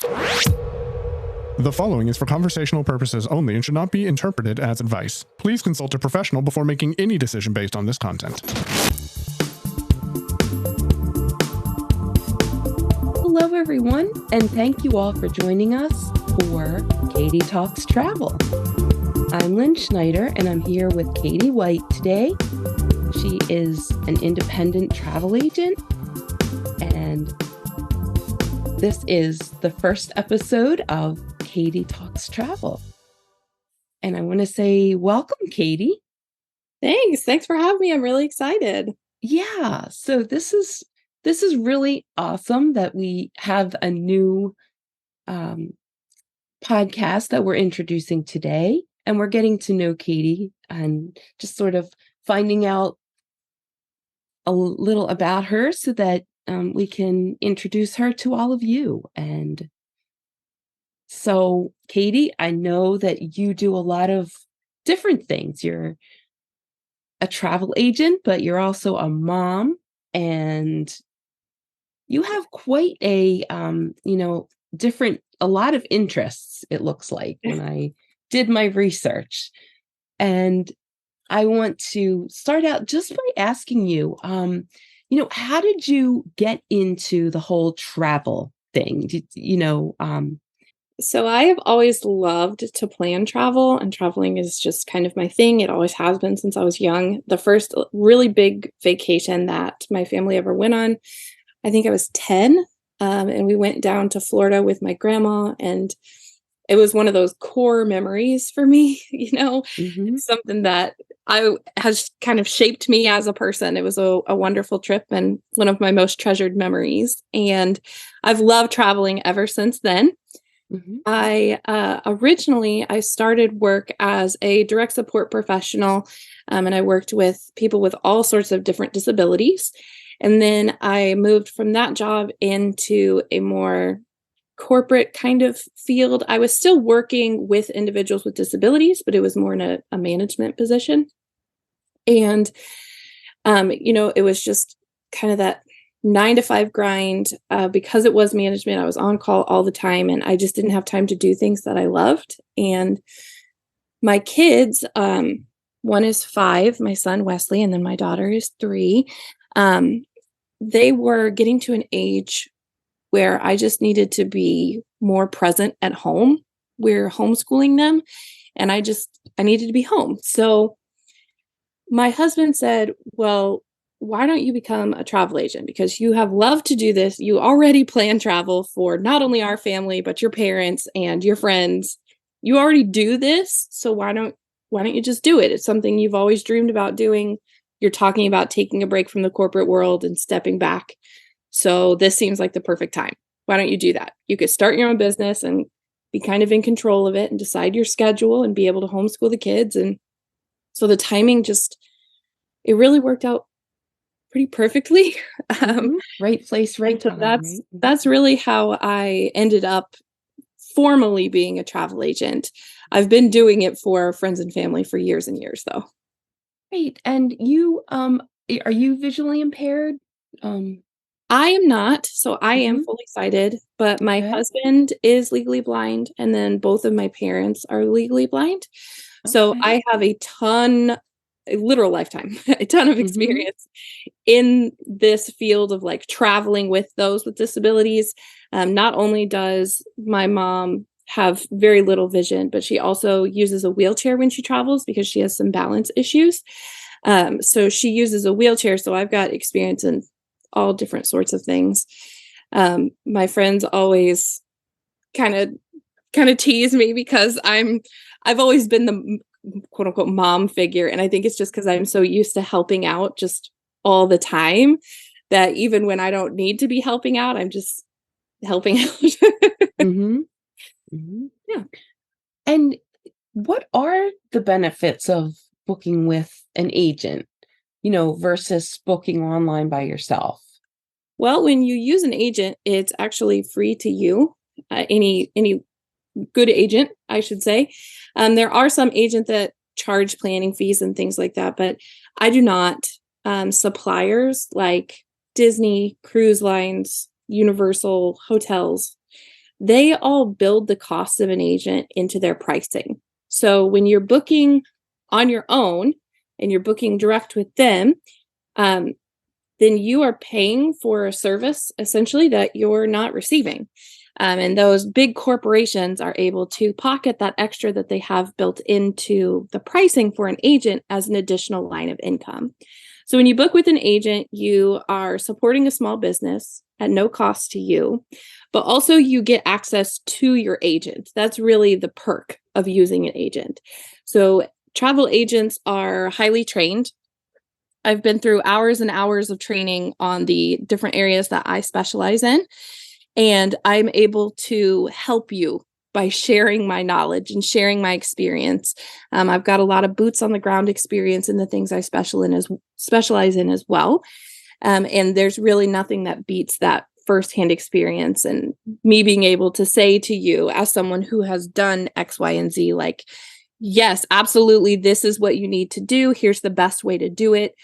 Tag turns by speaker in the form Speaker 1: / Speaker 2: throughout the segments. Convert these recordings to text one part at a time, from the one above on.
Speaker 1: The following is for conversational purposes only and should not be interpreted as advice. Please consult a professional before making any decision based on this content.
Speaker 2: Hello, everyone, and thank you all for joining us for Katie Talks Travel. I'm Lynn Schneider, and I'm here with Katie White today. She is an independent travel agent, and this is the first episode of Katie Talks Travel. And I want to say welcome, Katie.
Speaker 3: Thanks for having me. I'm really excited.
Speaker 2: Yeah, so this is really awesome that we have a new podcast that we're introducing today, and we're getting to know Katie and just sort of finding out a little about her so that we can introduce her to all of you. And so, Katie, I know that you do a lot of different things. You're a travel agent, but you're also a mom, and you have quite a, a lot of interests, it looks like, when I did my research. And I want to start out just by asking you, how did you get into the whole travel thing?
Speaker 3: So I have always loved to plan travel, and traveling is just kind of my thing. It always has been since I was young. The first really big vacation that my family ever went on, I think I was 10, and we went down to Florida with my grandma, and it was one of those core memories for me.
Speaker 2: Mm-hmm.
Speaker 3: It's something that has kind of shaped me as a person. It was a wonderful trip and one of my most treasured memories. And I've loved traveling ever since then.
Speaker 2: Mm-hmm.
Speaker 3: I started work as a direct support professional, and I worked with people with all sorts of different disabilities. And then I moved from that job into a more corporate kind of field. I was still working with individuals with disabilities, but it was more in a management position. And, it was just kind of that 9-to-5 grind. Because it was management, I was on call all the time, and I just didn't have time to do things that I loved. And my kids, one is 5, my son Wesley, and then my daughter is 3. They were getting to an age where I just needed to be more present at home. We're homeschooling them, and I needed to be home. So my husband said, well, why don't you become a travel agent? Because you have loved to do this. You already plan travel for not only our family, but your parents and your friends. You already do this. So why don't you just do it? It's something you've always dreamed about doing. You're talking about taking a break from the corporate world and stepping back. So this seems like the perfect time. Why don't you do that? You could start your own business and be kind of in control of it and decide your schedule and be able to homeschool the kids. And so the timing it really worked out pretty perfectly.
Speaker 2: Right place, right
Speaker 3: so
Speaker 2: time.
Speaker 3: That's really how I ended up formally being a travel agent. I've been doing it for friends and family for years and years, though.
Speaker 2: Great. And you, are you visually impaired?
Speaker 3: I am not. So I am fully sighted, but my husband is legally blind, and then both of my parents are legally blind. Okay. So I have a literal lifetime, a ton of experience in this field of like traveling with those with disabilities. Not only does my mom have very little vision, but she also uses a wheelchair when she travels because she has some balance issues. So she uses a wheelchair. So I've got experience in all different sorts of things. My friends always kind of tease me because I've always been the quote unquote mom figure. And I think it's just because I'm so used to helping out just all the time that even when I don't need to be helping out, I'm just helping out.
Speaker 2: Yeah. And what are the benefits of booking with an agent, versus booking online by yourself?
Speaker 3: Well, when you use an agent, it's actually free to you. Any good agent, I should say. There are some agents that charge planning fees and things like that, but I do not. Suppliers like Disney, cruise lines, Universal, hotels, they all build the cost of an agent into their pricing. So when you're booking on your own and you're booking direct with them, then you are paying for a service essentially that you're not receiving. And those big corporations are able to pocket that extra that they have built into the pricing for an agent as an additional line of income. So when you book with an agent, you are supporting a small business at no cost to you, but also you get access to your agent. That's really the perk of using an agent. So travel agents are highly trained. I've been through hours and hours of training on the different areas that I specialize in, and I'm able to help you by sharing my knowledge and sharing my experience. I've got a lot of boots on the ground experience in the things I specialize in as well. And there's really nothing that beats that firsthand experience and me being able to say to you as someone who has done X, Y, and Z, like, yes, absolutely, this is what you need to do. Here's the best way to do it.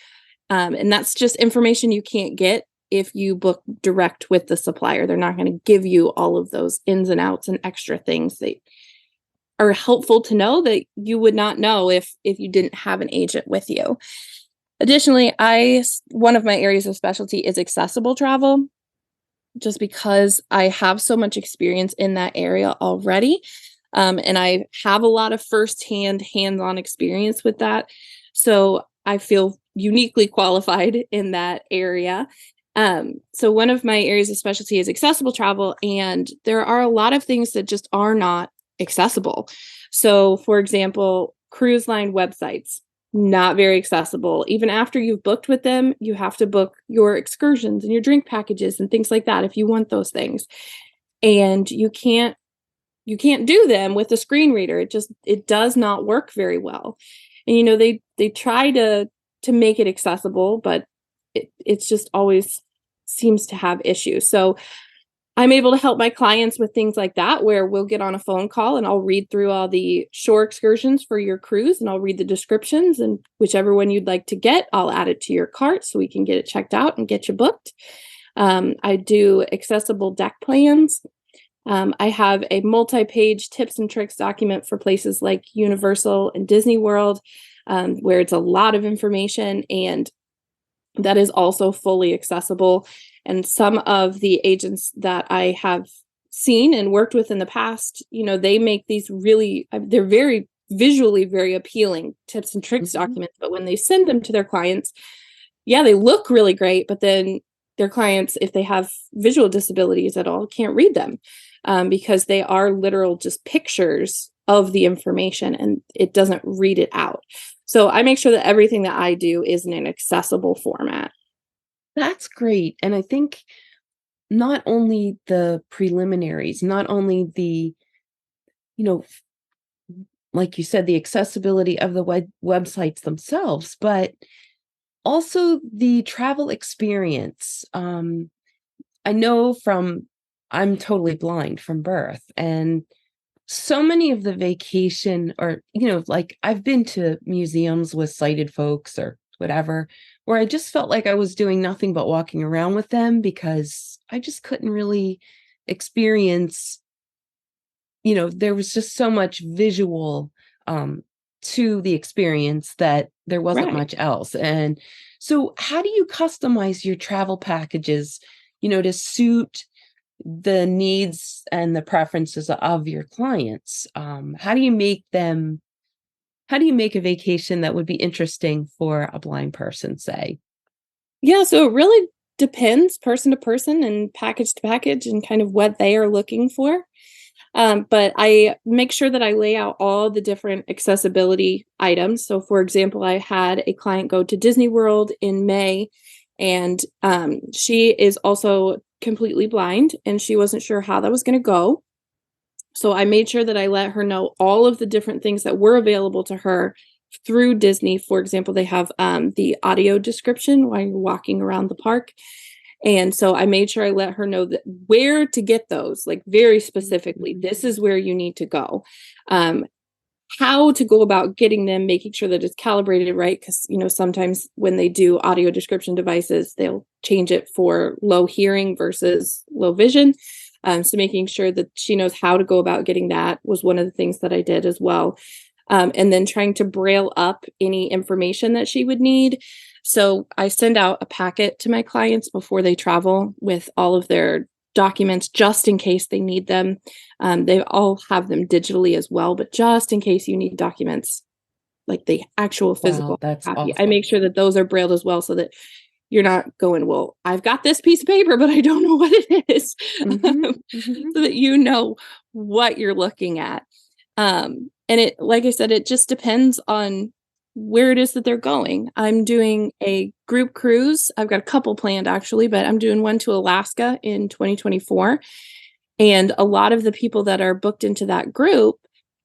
Speaker 3: And that's just information you can't get if you book direct with the supplier. They're not going to give you all of those ins and outs and extra things that are helpful to know that you would not know if you didn't have an agent with you. Additionally, one of my areas of specialty is accessible travel, just because I have so much experience in that area already. And I have a lot of firsthand, hands-on experience with that. So I feel uniquely qualified in that area. So one of my areas of specialty is accessible travel, and there are a lot of things that just are not accessible. So, for example, cruise line websites, not very accessible. Even after you've booked with them, you have to book your excursions and your drink packages and things like that if you want those things. And you can't do them with a screen reader. It does not work very well. And they try to make it accessible, but it's just always seems to have issues. So I'm able to help my clients with things like that, where we'll get on a phone call and I'll read through all the shore excursions for your cruise, and I'll read the descriptions, and whichever one you'd like to get, I'll add it to your cart so we can get it checked out and get you booked. I do accessible deck plans. I have a multi-page tips and tricks document for places like Universal and Disney World, where it's a lot of information, and that is also fully accessible. And some of the agents that I have seen and worked with in the past, they make these they're very visually very appealing tips and tricks documents, but when they send them to their clients, yeah, they look really great, but then their clients, if they have visual disabilities at all, can't read them, because they are literal just pictures of the information and it doesn't read it out. So I make sure that everything that I do is in an accessible format.
Speaker 2: That's great. And I think not only the preliminaries, not only the, like you said, the accessibility of the websites themselves, but also the travel experience. I know I'm totally blind from birth, and so many of the vacation, or, like I've been to museums with sighted folks or whatever, where I just felt like I was doing nothing but walking around with them because I just couldn't really experience, there was just so much visual to the experience that there wasn't much else. And so how do you customize your travel packages, to suit the needs and the preferences of your clients? How do you make a vacation that would be interesting for a blind person, say?
Speaker 3: Yeah, so it really depends person to person and package to package and kind of what they are looking for. But I make sure that I lay out all the different accessibility items. So, for example, I had a client go to Disney World in May, and she is also completely blind, and she wasn't sure how that was going to go. So I made sure that I let her know all of the different things that were available to her through Disney. For example, they have the audio description while you're walking around the park. And so I made sure I let her know that where to get those, like very specifically, this is where you need to go. How to go about getting them, making sure that it's calibrated right. Because, sometimes when they do audio description devices, they'll change it for low hearing versus low vision. So making sure that she knows how to go about getting that was one of the things that I did as well. And then trying to braille up any information that she would need. So I send out a packet to my clients before they travel with all of their documents, just in case they need them. They all have them digitally as well, but just in case you need documents, like the actual physical
Speaker 2: That's
Speaker 3: copy,
Speaker 2: awesome.
Speaker 3: I make sure that those are brailled as well, so that you're not going, well, I've got this piece of paper, but I don't know what it is. So that you know what you're looking at. And it, like I said, it just depends on where it is that they're going. I'm doing a group cruise. I've got a couple planned actually, but I'm doing one to Alaska in 2024. And a lot of the people that are booked into that group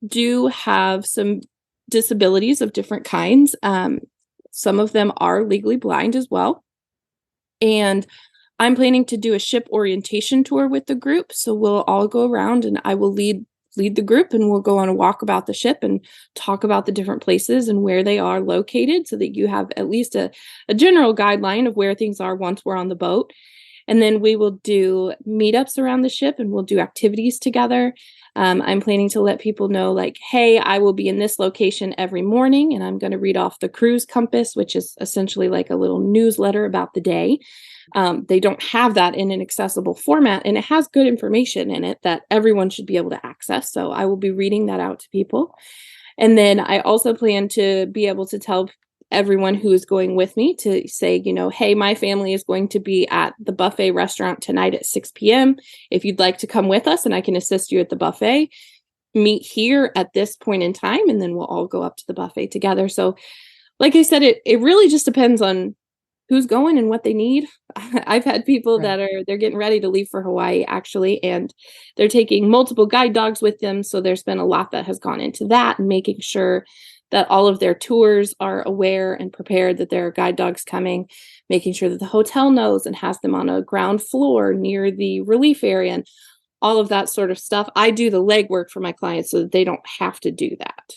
Speaker 3: do have some disabilities of different kinds. Some of them are legally blind as well. And I'm planning to do a ship orientation tour with the group. So we'll all go around and I will lead the group, and we'll go on a walk about the ship and talk about the different places and where they are located, so that you have at least a general guideline of where things are once we're on the boat. And then we will do meetups around the ship, and we'll do activities together. I'm planning to let people know, like, hey, I will be in this location every morning, and I'm going to read off the cruise compass, which is essentially like a little newsletter about the day. They don't have that in an accessible format, and it has good information in it that everyone should be able to access. So I will be reading that out to people. And then I also plan to be able to tell everyone who is going with me to say, hey, my family is going to be at the buffet restaurant tonight at 6 p.m. If you'd like to come with us and I can assist you at the buffet, meet here at this point in time, and then we'll all go up to the buffet together. So like I said, it really just depends on who's going and what they need. I've had people that they're getting ready to leave for Hawaii actually, and they're taking multiple guide dogs with them. So there's been a lot that has gone into that, and making sure that all of their tours are aware and prepared that there are guide dogs coming, making sure that the hotel knows and has them on a ground floor near the relief area, and all of that sort of stuff. I do the legwork for my clients so that they don't have to do that.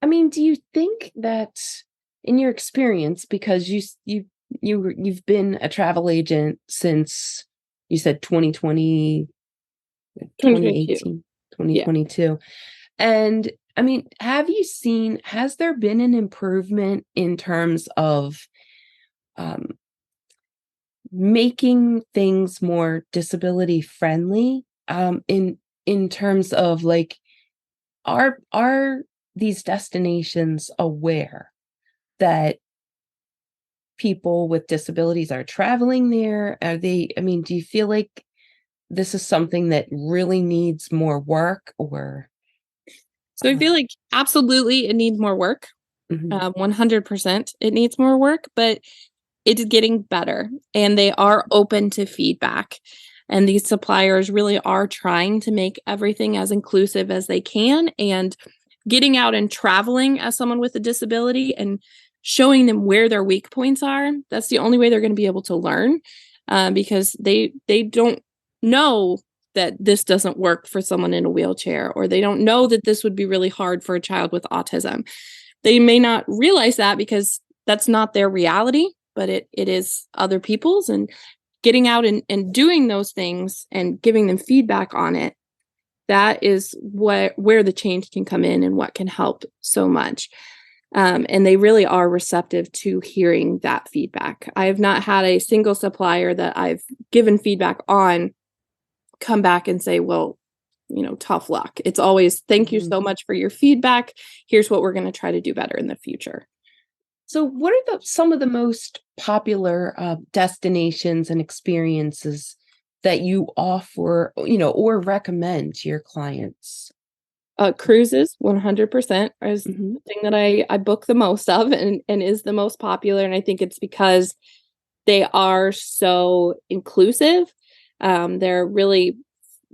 Speaker 2: I mean, do you think that, in your experience, because you've been a travel agent since, you said 2020, 2018, 2022. And I mean, has there been an improvement in terms of making things more disability friendly? In terms of, like, are these destinations aware that people with disabilities are traveling there? Do you feel like this is something that really needs more work, or?
Speaker 3: So I feel like absolutely it needs more work. 100% it needs more work, but it's getting better, and they are open to feedback. And these suppliers really are trying to make everything as inclusive as they can, and getting out and traveling as someone with a disability and showing them where their weak points are. That's the only way they're going to be able to learn, because they don't know that this doesn't work for someone in a wheelchair, or they don't know that this would be really hard for a child with autism. They may not realize that because that's not their reality, but it is other people's. And getting out and doing those things and giving them feedback on it, that is where the change can come in and what can help so much. And they really are receptive to hearing that feedback. I have not had a single supplier that I've given feedback on come back and say, well, tough luck. It's always, thank you so much for your feedback. Here's what we're going to try to do better in the future.
Speaker 2: So what are some of the most popular destinations and experiences that you offer, or recommend to your clients?
Speaker 3: Cruises, 100% is the thing that I book the most of, and is the most popular. And I think it's because they are so inclusive. They're really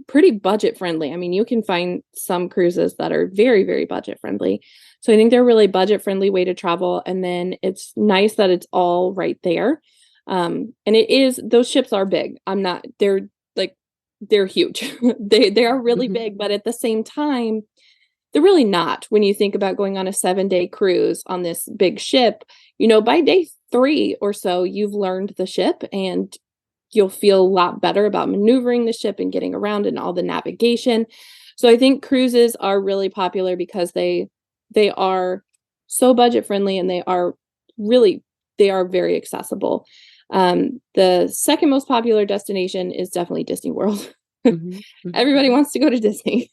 Speaker 3: pretty budget friendly. I mean, you can find some cruises that are very, very budget friendly. So I think they're a really budget friendly way to travel. And then it's nice that it's all right there. And those ships are big. They're huge. They are really big, but at the same time, they're really not. When you think about going on a 7-day cruise on this big ship, by day 3 or so, you've learned the ship and you'll feel a lot better about maneuvering the ship and getting around and all the navigation. So I think cruises are really popular because they are so budget friendly, and they are very accessible. The second most popular destination is definitely Disney World. Everybody wants to go to Disney.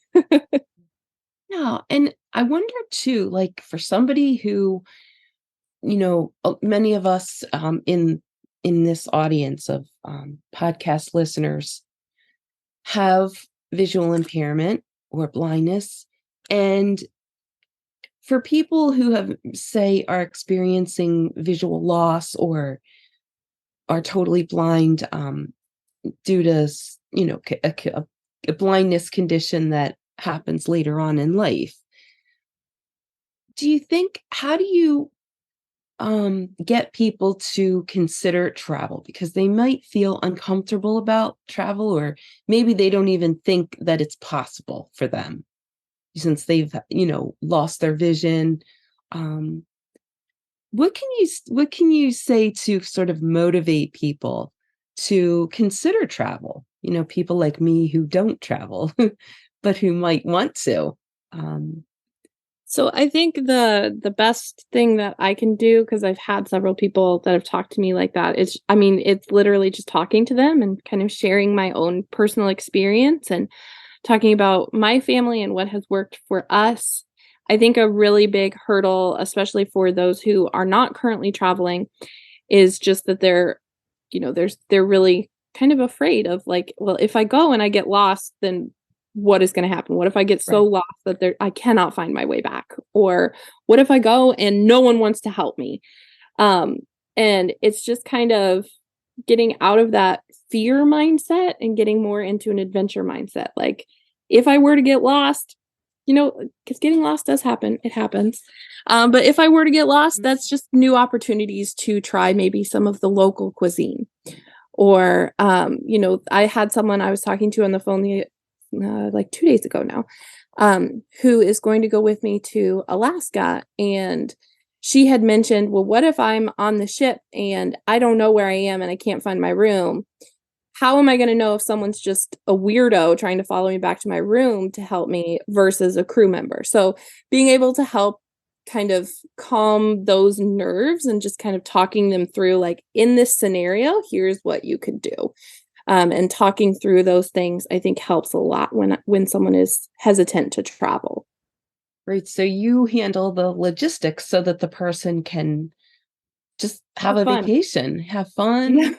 Speaker 2: Yeah. And I wonder too, like for somebody who, many of us in this audience of podcast listeners have visual impairment or blindness. And for people who have, say, are experiencing visual loss or are totally blind due to, a blindness condition that happens later on in life, how do you get people to consider travel? Because they might feel uncomfortable about travel, or maybe they don't even think that it's possible for them since they've, lost their vision. What can you say to sort of motivate people to consider travel? People like me who don't travel, but who might want to.
Speaker 3: So I think the best thing that I can do, because I've had several people that have talked to me like that, it's literally just talking to them and kind of sharing my own personal experience and talking about my family and what has worked for us. I think a really big hurdle, especially for those who are not currently traveling, is just that they're really kind of afraid of, like, well, if I go and I get lost, then what is going to happen? What if I get so lost that I cannot find my way back? Or what if I go and no one wants to help me? And it's just kind of getting out of that fear mindset and getting more into an adventure mindset. Like, if I were to get lost, because getting lost does happen. It happens. But if I were to get lost, that's just new opportunities to try maybe some of the local cuisine. Or, I had someone I was talking to on the phone like 2 days ago now, who is going to go with me to Alaska. And she had mentioned, well, what if I'm on the ship and I don't know where I am and I can't find my room? How am I going to know if someone's just a weirdo trying to follow me back to my room to help me versus a crew member? So being able to help kind of calm those nerves and just kind of talking them through, like, in this scenario, here's what you could do. And talking through those things, I think, helps a lot when someone is hesitant to travel.
Speaker 2: Right. So you handle the logistics so that the person can just have a vacation, have fun,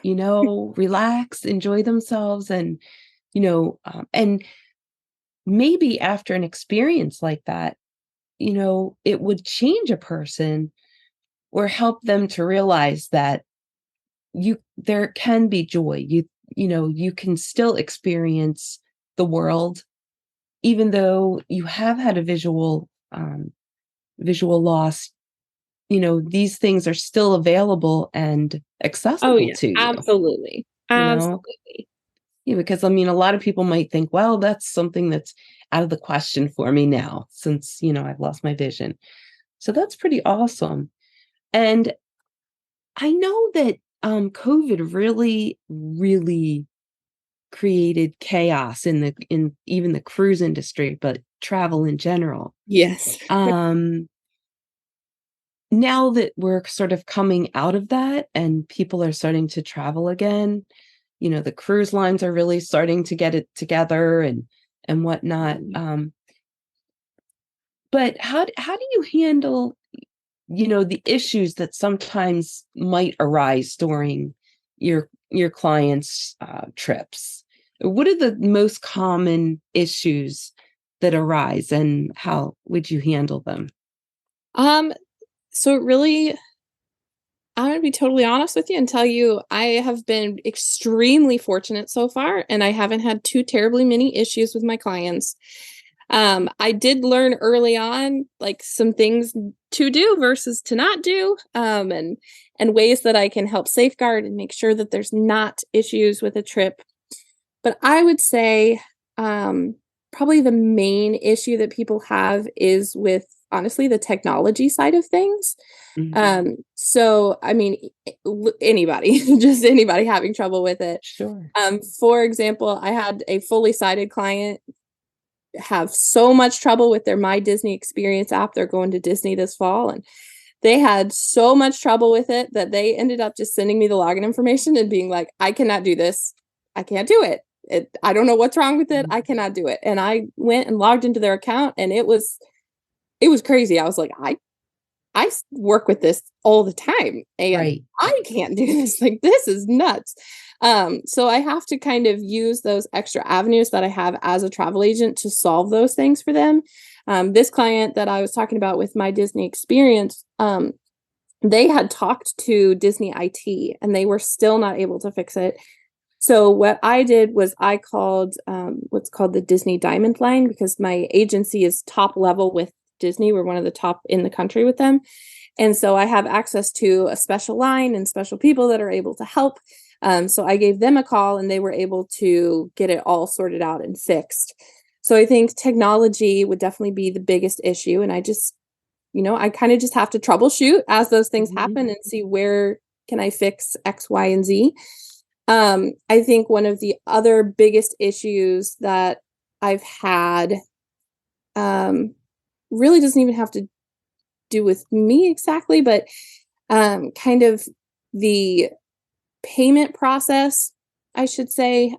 Speaker 2: relax, enjoy themselves. And, and maybe after an experience like that, it would change a person or help them to realize that there can be joy. You can still experience the world, even though you have had a visual loss. These things are still available and accessible to you.
Speaker 3: Absolutely. Absolutely.
Speaker 2: Yeah, because a lot of people might think, well, that's something that's out of the question for me now, since, I've lost my vision. So that's pretty awesome. And I know that COVID really, really created chaos in even the cruise industry, but travel in general.
Speaker 3: Yes.
Speaker 2: Now that we're sort of coming out of that and people are starting to travel again, the cruise lines are really starting to get it together and whatnot. But how do you handle, the issues that sometimes might arise during your clients' trips? What are the most common issues that arise, and how would you handle them?
Speaker 3: So it really, I'm going to be totally honest with you and tell you, I have been extremely fortunate so far, and I haven't had too terribly many issues with my clients. I did learn early on, like, some things to do versus to not do, and ways that I can help safeguard and make sure that there's not issues with a trip. But I would say, probably the main issue that people have is with honestly the technology side of things.
Speaker 2: Mhm.
Speaker 3: So I mean, anybody, just anybody having trouble with it.
Speaker 2: Sure.
Speaker 3: For example, I had a fully sighted client have so much trouble with their My Disney Experience app. They're going to Disney this fall, and they had so much trouble with it that they ended up just sending me the login information and being like, I cannot do this. I can't do it. I don't know what's wrong with it. I
Speaker 2: Mhm.
Speaker 3: cannot do it. And I went and logged into their account, and it was crazy. I was like, I work with this all the time, and
Speaker 2: Right.
Speaker 3: I can't do this. Like, this is nuts. So I have to kind of use those extra avenues that I have as a travel agent to solve those things for them. This client that I was talking about with My Disney Experience, they had talked to Disney IT and they were still not able to fix it. So what I did was I called what's called the Disney Diamond Line, because my agency is top level with Disney. We're one of the top in the country with them. And so I have access to a special line and special people that are able to help. So I gave them a call and they were able to get it all sorted out and fixed. So I think technology would definitely be the biggest issue. And I just, I kind of just have to troubleshoot as those things happen and see where can I fix X, Y, and Z. I think one of the other biggest issues that I've had really doesn't even have to do with me exactly, but kind of the payment process, I should say.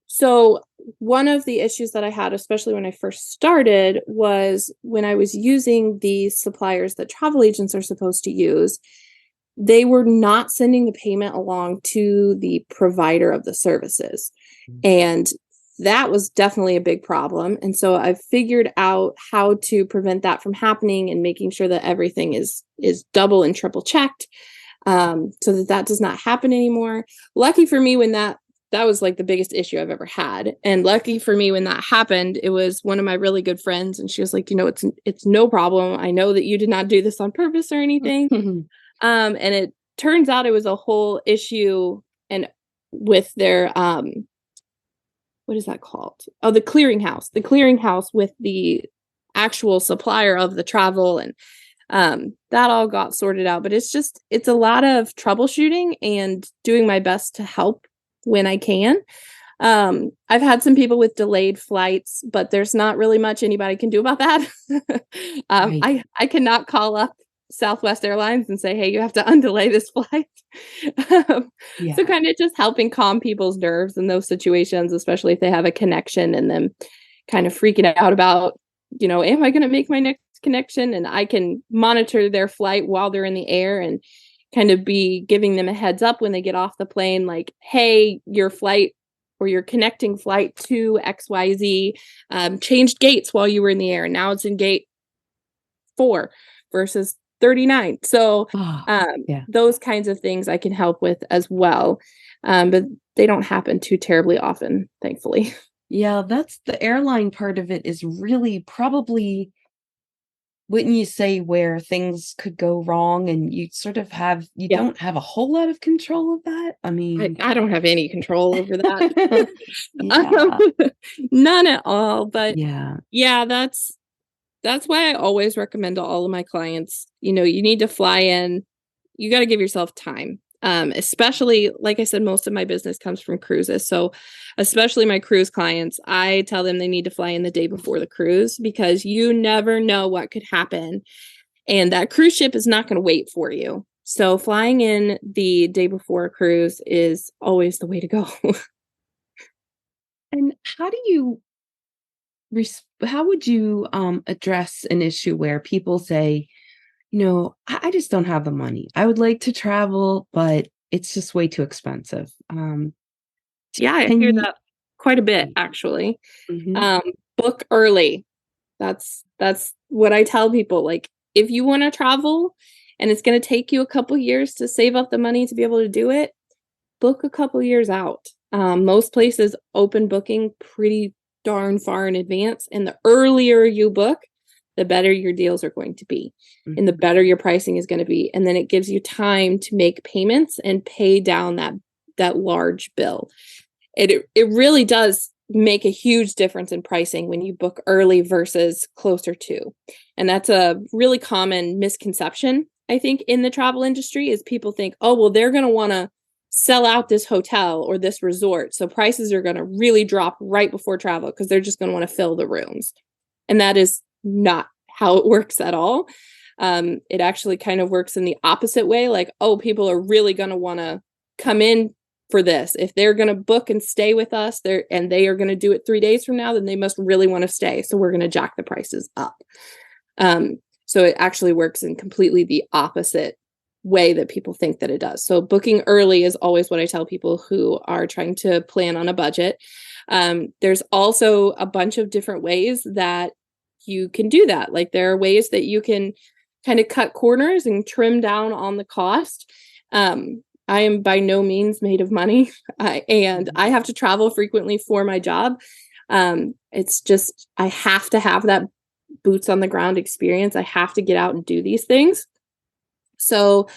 Speaker 3: So one of the issues that I had, especially when I first started, was when I was using these suppliers that travel agents are supposed to use, they were not sending the payment along to the provider of the services. And that was definitely a big problem. And so I've figured out how to prevent that from happening and making sure that everything is double and triple checked, so that does not happen anymore. Lucky for me, when that was like the biggest issue I've ever had. And lucky for me, when that happened, it was one of my really good friends. And she was like, it's no problem. I know that you did not do this on purpose or anything. And it turns out it was a whole issue and with their, what is that called? Oh, the clearinghouse with the actual supplier of the travel. And that all got sorted out. But it's a lot of troubleshooting and doing my best to help when I can. I've had some people with delayed flights, but there's not really much anybody can do about that.
Speaker 2: Right.
Speaker 3: I cannot call up Southwest Airlines and say, hey, you have to undelay this flight.
Speaker 2: Yeah.
Speaker 3: So kind of just helping calm people's nerves in those situations, especially if they have a connection and them kind of freaking out about, am I going to make my next connection? And I can monitor their flight while they're in the air and kind of be giving them a heads up when they get off the plane, like, hey, your flight or your connecting flight to XYZ changed gates while you were in the air. And now it's in gate 4 versus 39. So
Speaker 2: Yeah.
Speaker 3: those kinds of things I can help with as well. But they don't happen too terribly often, thankfully.
Speaker 2: Yeah, that's the airline part of it is really probably, wouldn't you say, where things could go wrong and you sort of you
Speaker 3: Yeah.
Speaker 2: don't have a whole lot of control of that? I mean,
Speaker 3: I don't have any control over that.
Speaker 2: yeah.
Speaker 3: None at all. But
Speaker 2: Yeah.
Speaker 3: yeah, that's why I always recommend to all of my clients, you need to fly in. You got to give yourself time. Especially, like I said, most of my business comes from cruises. So especially my cruise clients, I tell them they need to fly in the day before the cruise, because you never know what could happen. And that cruise ship is not going to wait for you. So flying in the day before a cruise is always the way to go.
Speaker 2: And how would you address an issue where people say, I just don't have the money. I would like to travel, but it's just way too expensive.
Speaker 3: Yeah, I
Speaker 2: Can
Speaker 3: hear
Speaker 2: you?
Speaker 3: that quite a bit, actually.
Speaker 2: Mhm.
Speaker 3: Book early. That's what I tell people. Like, if you want to travel and it's going to take you a couple years to save up the money to be able to do it, book a couple years out. Most places open booking pretty darn far in advance, and the earlier you book, the better your deals are going to be, and the
Speaker 2: Mhm.
Speaker 3: better your pricing is going to be. And then it gives you time to make payments and pay down that large bill. It really does make a huge difference in pricing when you book early versus closer to. And that's a really common misconception, I think, in the travel industry is people think, oh, well, they're going to want to sell out this hotel or this resort. So prices are going to really drop right before travel because they're just going to want to fill the rooms. And that is not how it works at all. It actually kind of works in the opposite way. Like, oh, people are really going to want to come in for this. If they're going to book and stay with us and they are going to do it 3 days from now, then they must really want to stay. So we're going to jack the prices up. So it actually works in completely the opposite way that people think that it does. So booking early is always what I tell people who are trying to plan on a budget. There's also a bunch of different ways that you can do that. Like there are ways that you can kind of cut corners and trim down on the cost. I am by no means made of money, and I have to travel frequently for my job. It's just, I have to have that boots on the ground experience. I have to get out and do these things. So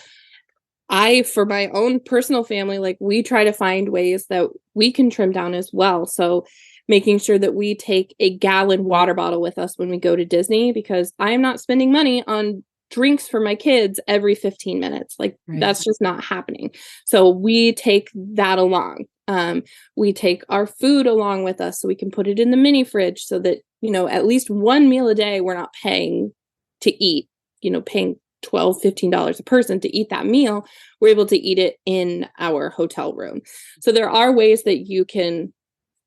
Speaker 3: for my own personal family, like we try to find ways that we can trim down as well. So making sure that we take a gallon water bottle with us when we go to Disney, because I am not spending money on drinks for my kids every 15 minutes. Like that's just not happening. So we take that along. We take our food along with us so we can put it in the mini fridge so that, at least one meal a day, we're not paying to eat, paying $12, $15 a person to eat that meal. We're able to eat it in our hotel room. So there are ways that you can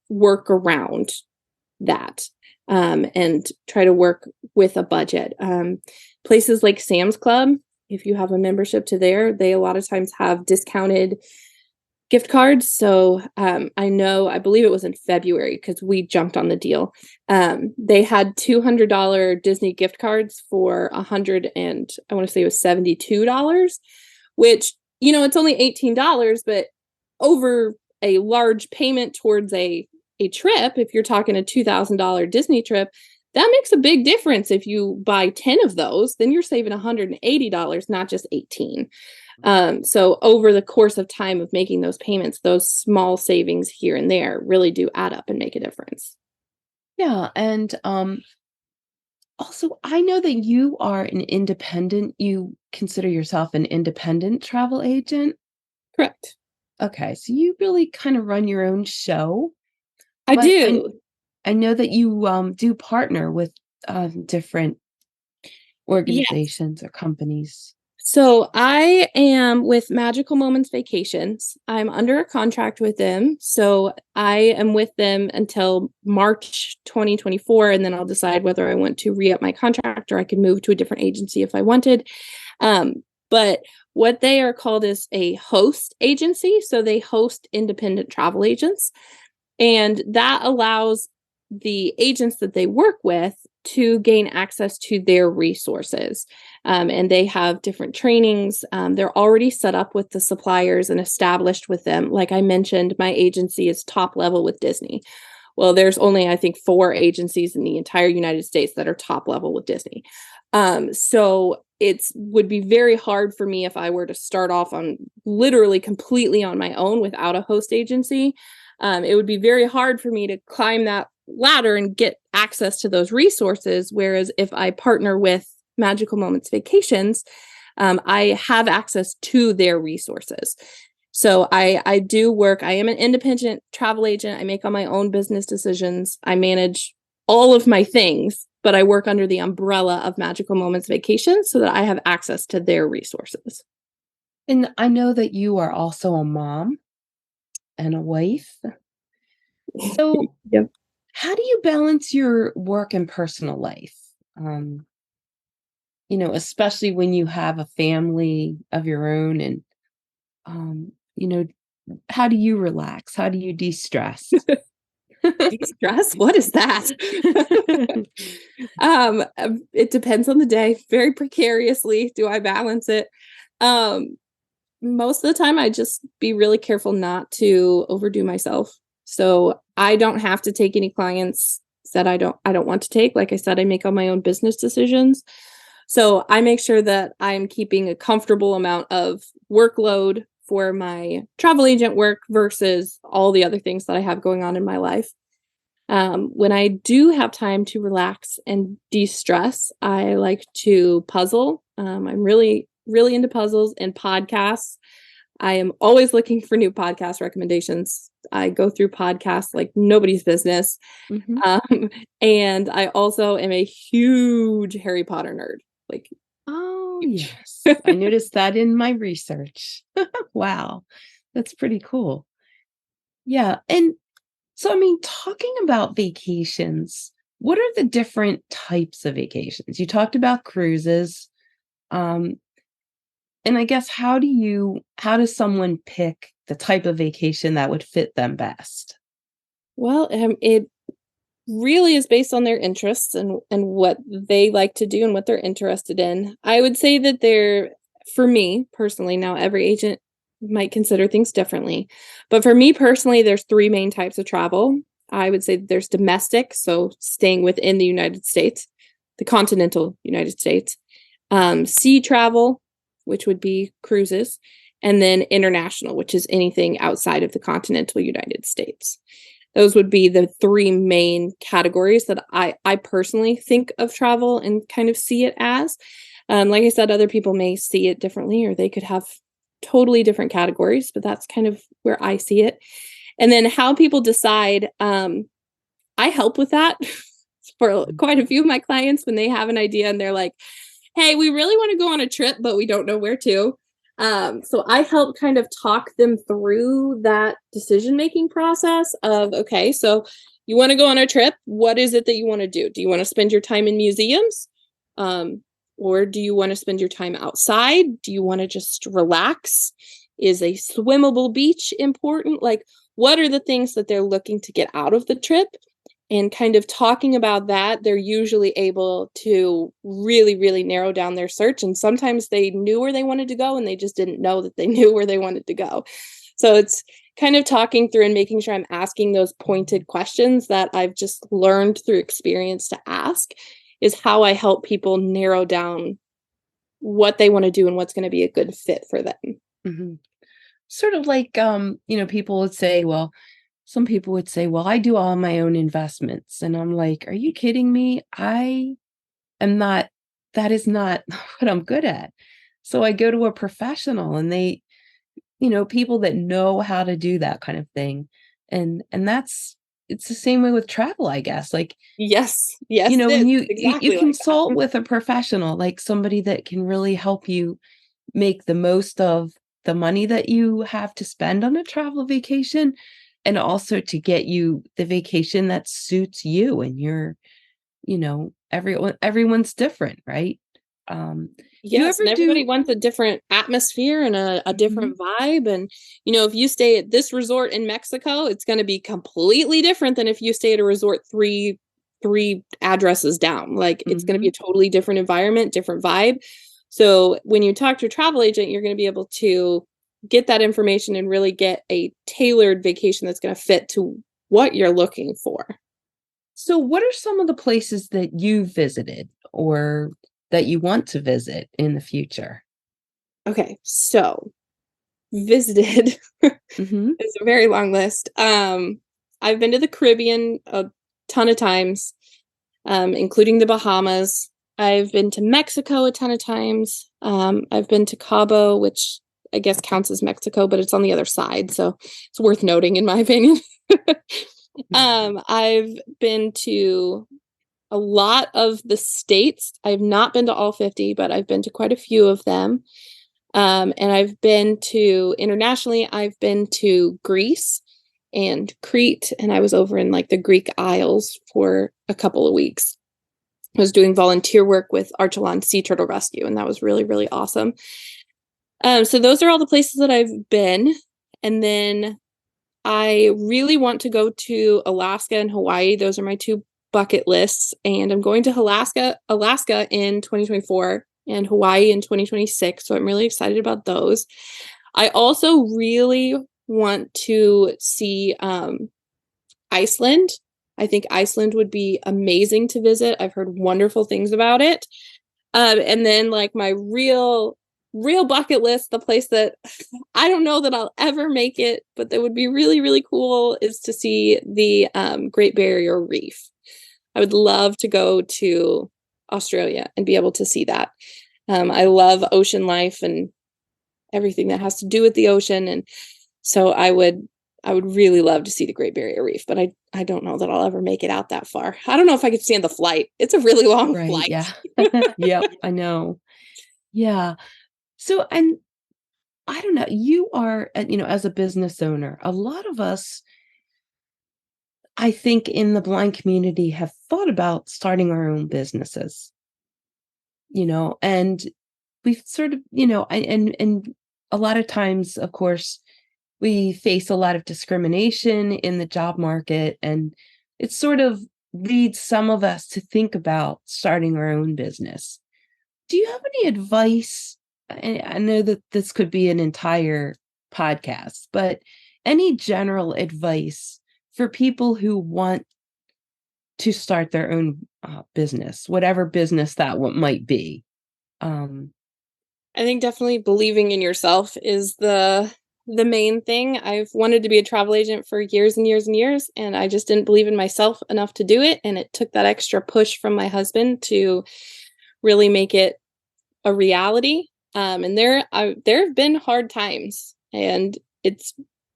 Speaker 3: work around that and try to work with a budget. Places like Sam's Club, if you have a membership to there, they a lot of times have discounted gift cards. So I believe it was in February because we jumped on the deal. They had $200 Disney gift cards for $100 and I want to say it was $72, which, it's only $18, but over a large payment towards a trip, if you're talking a $2,000 Disney trip, that makes a big difference. If you buy 10 of those, then you're saving $180, not just $18. So over the course of time of making those payments, those small savings here and there really do add up and make a difference.
Speaker 2: Yeah. And also, I know that you are you consider yourself an independent travel agent.
Speaker 3: Correct.
Speaker 2: Okay. So you really kind of run your own show.
Speaker 3: I do.
Speaker 2: I know that you do partner with different organizations or companies.
Speaker 3: So I am with Magical Moments Vacations. I'm under a contract with them. So I am with them until March 2024, and then I'll decide whether I want to re-up my contract or I can move to a different agency if I wanted. But what they are called is a host agency. So they host independent travel agents. And that allows the agents that they work with to gain access to their resources. And they have different trainings. They're already set up with the suppliers and established with them. Like I mentioned, my agency is top level with Disney. Well, there's only, I think, 4 agencies in the entire United States that are top level with Disney. So it would be very hard for me if I were to start off on literally completely on my own without a host agency. It would be very hard for me to climb that ladder and get access to those resources. Whereas if I partner with Magical Moments Vacations, I have access to their resources. So I do work. I am an independent travel agent. I make all my own business decisions. I manage all of my things, but I work under the umbrella of Magical Moments Vacations so that I have access to their resources.
Speaker 2: And I know that you are also a mom and a wife. So
Speaker 3: Yep.
Speaker 2: How do you balance your work and personal life? Especially when you have a family of your own and, how do you relax? How do you de-stress?
Speaker 3: De-stress? What is that? It depends on the day. Very precariously do I balance it. Most of the time I just be really careful not to overdo myself. So I don't have to take any clients that I don't want to take. Like I said, I make all my own business decisions. So I make sure that I'm keeping a comfortable amount of workload for my travel agent work versus all the other things that I have going on in my life. When I do have time to relax and de-stress, I like to puzzle. I'm really, really into puzzles and podcasts. I am always looking for new podcast recommendations. I go through podcasts like nobody's business. And I also am a huge Harry Potter nerd. Like,
Speaker 2: Oh, yes. I noticed that in my research. Wow. That's pretty cool. Yeah. And so, I mean, talking about vacations, what are the different types of vacations? You talked about cruises. Um, and I guess how does someone pick the type of vacation that would fit them best?
Speaker 3: well, it really is based on their interests and what they like to do and what they're interested in. I would say that for me personally, now every agent might consider things differently, but for me personally, there's three main types of travel. I would say that there's domestic, so staying within the United States, the continental United States, sea travel, which would be cruises, and then international, which is anything outside of the continental United States. Those would be the three main categories that I personally think of travel and kind of see it as. Like I said, other people may see it differently, or they could have totally different categories, but that's kind of where I see it. And then how people decide, I help with that for quite a few of my clients when they have an idea and they're like, hey, we really want to go on a trip, but we don't know where to. So I help kind of talk them through that decision-making process of, okay, so you want to go on a trip. What is it that you want to do? Do you want to spend your time in museums? Or do you want to spend your time outside? Do you want to just relax? Is a swimmable beach important? Like, what are the things that they're looking to get out of the trip? And kind of talking about that, they're usually able to really, really narrow down their search. And sometimes they knew where they wanted to go and they just didn't know that they knew where they wanted to go. So it's kind of talking through and making sure I'm asking those pointed questions that I've just learned through experience to ask is how I help people narrow down what they want to do and what's going to be a good fit for them.
Speaker 2: Mm-hmm. Sort of like, people would say, well, some people would say, well, I do all my own investments. And I'm like, are you kidding me? I am not, that is not what I'm good at. So I go to a professional and they, people that know how to do that kind of thing. And it's the same way with travel, I guess. Like,
Speaker 3: yes,
Speaker 2: when you
Speaker 3: exactly
Speaker 2: consult with a professional, like somebody that can really help you make the most of the money that you have to spend on a travel vacation, and also to get you the vacation that suits you and your, everyone's different, right?
Speaker 3: Yes, and everybody wants a different atmosphere and a different vibe. And, if you stay at this resort in Mexico, it's going to be completely different than if you stay at a resort three addresses down. Like, it's going to be a totally different environment, different vibe. So when you talk to a travel agent, you're going to be able to get that information and really get a tailored vacation that's going to fit to what you're looking for.
Speaker 2: So what are some of the places that you visited or that you want to visit in the future?
Speaker 3: Okay, so visited is a very long list. I've been to the Caribbean a ton of times, including the Bahamas. I've been to Mexico a ton of times. I've been to Cabo, which I guess counts as Mexico, but it's on the other side, so it's worth noting in my opinion. I've been to a lot of the states. I've not been to all 50, but I've been to quite a few of them. And I've been to internationally, I've been to Greece and Crete, and I was over in like the Greek Isles for a couple of weeks. I was doing volunteer work with Archelon Sea Turtle Rescue, and that was really, really awesome. So those are all the places that I've been. And then I really want to go to Alaska and Hawaii. Those are my two bucket lists. And I'm going to Alaska in 2024 and Hawaii in 2026. So I'm really excited about those. I also really want to see Iceland. I think Iceland would be amazing to visit. I've heard wonderful things about it. And then like my real real bucket list, the place that I don't know that I'll ever make it, but that would be really, really cool is to see the Great Barrier Reef. I would love to go to Australia and be able to see that. I love ocean life and everything that has to do with the ocean. And so I would really love to see the Great Barrier Reef, but I don't know that I'll ever make it out that far. I don't know if I could stand the flight. It's a really long flight.
Speaker 2: Yeah. Yep. I know. Yeah. So, and I don't know, you are, as a business owner, a lot of us, I think in the blind community have thought about starting our own businesses, and we've sort of, and a lot of times, of course, we face a lot of discrimination in the job market, and it sort of leads some of us to think about starting our own business. Do you have any advice? I know that this could be an entire podcast, but any general advice for people who want to start their own business, whatever business that might be?
Speaker 3: I think definitely believing in yourself is the main thing. I've wanted to be a travel agent for years and years and years, and I just didn't believe in myself enough to do it. And it took that extra push from my husband to really make it a reality. And there have been hard times, and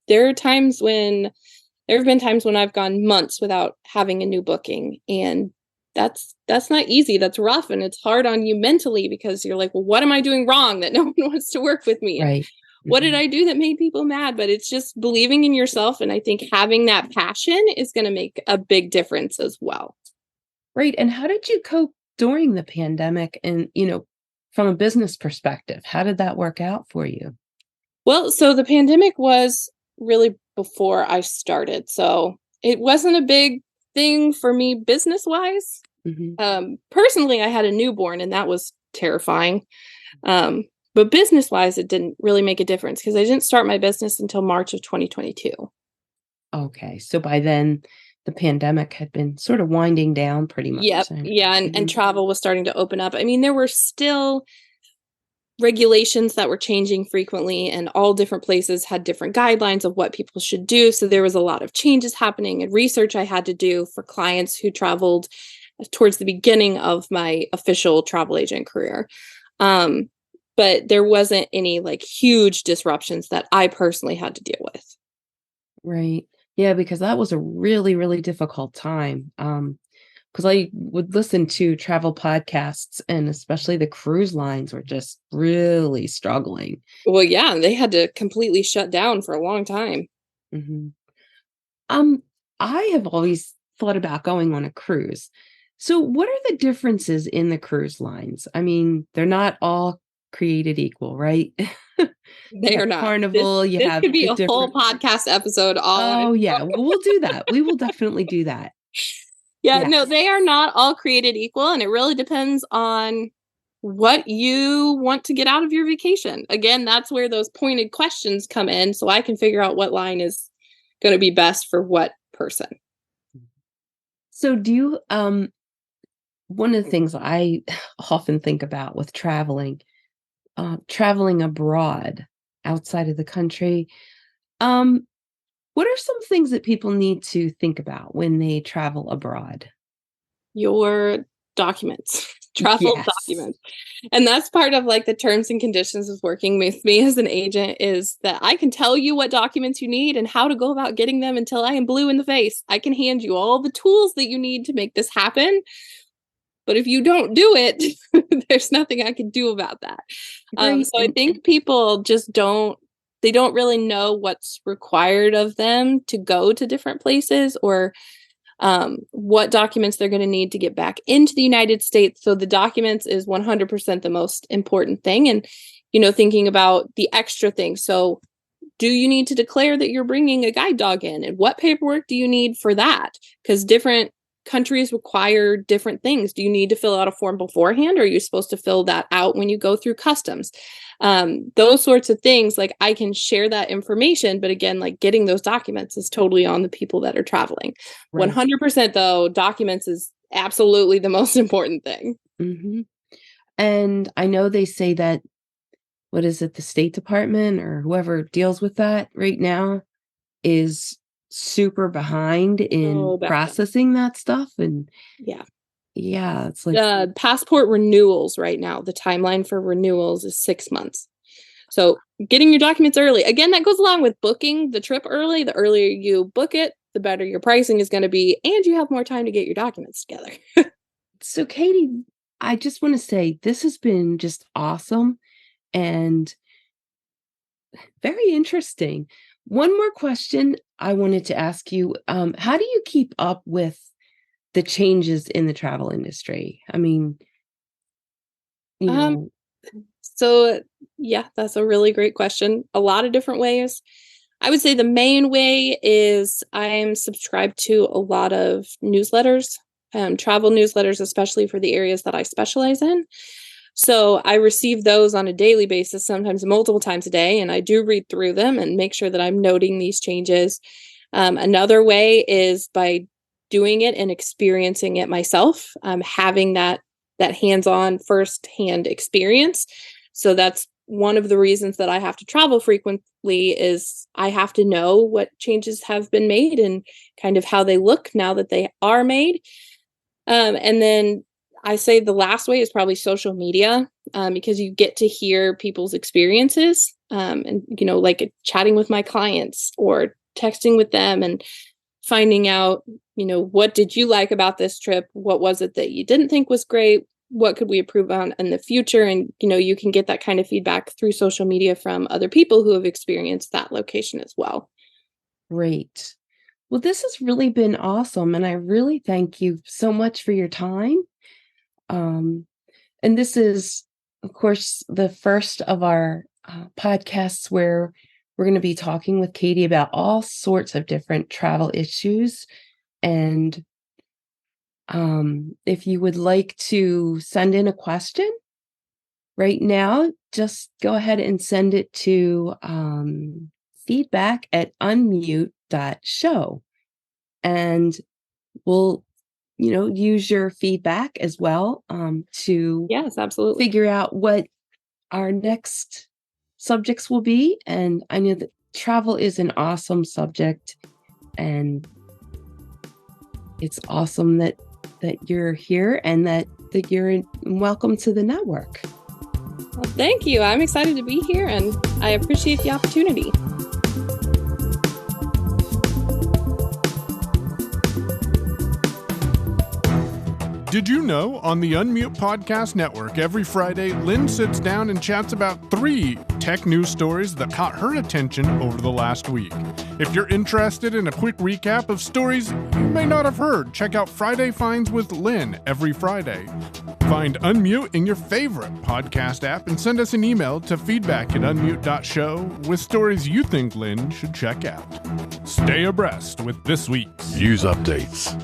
Speaker 3: there have been times when I've gone months without having a new booking, and that's not easy. That's rough, and it's hard on you mentally because you're like, well, what am I doing wrong that no one wants to work with me?
Speaker 2: Right.
Speaker 3: What did I do that made people mad? But it's just believing in yourself, and I think having that passion is going to make a big difference as well.
Speaker 2: Right. And how did you cope during the pandemic? And from a business perspective, how did that work out for you?
Speaker 3: Well, so the pandemic was really before I started. So it wasn't a big thing for me business-wise.
Speaker 2: Mm-hmm.
Speaker 3: Personally, I had a newborn, and that was terrifying. But business-wise, it didn't really make a difference because I didn't start my business until March of 2022.
Speaker 2: Okay. So by then, the pandemic had been sort of winding down pretty much.
Speaker 3: Yep. Yeah. And travel was starting to open up. I mean, there were still regulations that were changing frequently, and all different places had different guidelines of what people should do. So there was a lot of changes happening and research I had to do for clients who traveled towards the beginning of my official travel agent career. But there wasn't any like huge disruptions that I personally had to deal with.
Speaker 2: Right. Yeah, because that was a really, really difficult time. Because I would listen to travel podcasts, and especially the cruise lines were just really struggling.
Speaker 3: Well, yeah, they had to completely shut down for a long time.
Speaker 2: Mm-hmm. I have always thought about going on a cruise. So what are the differences in the cruise lines? I mean, they're not all created equal, right?
Speaker 3: They are not.
Speaker 2: Carnival.
Speaker 3: This could be a whole podcast episode.
Speaker 2: Yeah, we'll do that. We will definitely do that.
Speaker 3: Yeah, no, they are not all created equal, and it really depends on what you want to get out of your vacation. Again, that's where those pointed questions come in, so I can figure out what line is going to be best for what person.
Speaker 2: So do you, one of the things I often think about with traveling abroad outside of the country, what are some things that people need to think about when they travel abroad?
Speaker 3: Your documents, travel documents. And that's part of like the terms and conditions of working with me as an agent, is that I can tell you what documents you need and how to go about getting them until I am blue in the face. I can hand you all the tools that you need to make this happen. But if you don't do it, there's nothing I can do about that. So I think people just don't really know what's required of them to go to different places, or what documents they're going to need to get back into the United States. So the documents is 100% the most important thing. And, thinking about the extra things. So do you need to declare that you're bringing a guide dog in? And what paperwork do you need for that? Because different countries require different things. Do you need to fill out a form beforehand, or are you supposed to fill that out when you go through customs? Those sorts of things, like I can share that information, but again, like getting those documents is totally on the people that are traveling. Right. 100% though, documents is absolutely the most important thing.
Speaker 2: Mm-hmm. And I know they say that what is it, the State Department or whoever deals with that right now is super behind in processing that stuff. And yeah, it's like
Speaker 3: passport renewals right now. The timeline for renewals is 6 months. So getting your documents early, again, that goes along with booking the trip early. The earlier you book it, the better your pricing is going to be, and you have more time to get your documents together.
Speaker 2: So Katie, I just want to say this has been just awesome and very interesting. One more question I wanted to ask you. How do you keep up with the changes in the travel industry? I mean, you know.
Speaker 3: So yeah, that's a really great question. A lot of different ways. I would say the main way is I'm subscribed to a lot of newsletters, travel newsletters, especially for the areas that I specialize in. So I receive those on a daily basis, sometimes multiple times a day, and I do read through them and make sure that I'm noting these changes. Another way is by doing it and experiencing it myself, having that hands-on first-hand experience. So that's one of the reasons that I have to travel frequently is I have to know what changes have been made and kind of how they look now that they are made. And then I say the last way is probably social media, because you get to hear people's experiences, and, you know, like chatting with my clients or texting with them and finding out, you know, what did you like about this trip? What was it that you didn't think was great? What could we improve on in the future? And, you know, you can get that kind of feedback through social media from other people who have experienced that location as well.
Speaker 2: Great. Well, this has really been awesome. And I really thank you so much for your time. And this is, of course, the first of our podcasts where we're going to be talking with Katie about all sorts of different travel issues. And if you would like to send in a question right now, just go ahead and send it to feedback@unmute.show. And we'll, you know, use your feedback as well to figure out what our next subjects will be. And I know that travel is an awesome subject, and it's awesome that you're here and that you're welcome to the network.
Speaker 3: Well, thank you. I'm excited to be here and I appreciate the opportunity.
Speaker 1: Did you know on the Unmute Podcast Network every Friday, Lynn sits down and chats about 3 tech news stories that caught her attention over the last week. If you're interested in a quick recap of stories you may not have heard, check out Friday Finds with Lynn every Friday. Find Unmute in your favorite podcast app and send us an email to feedback@unmute.show with stories you think Lynn should check out. Stay abreast with this week's
Speaker 4: news updates.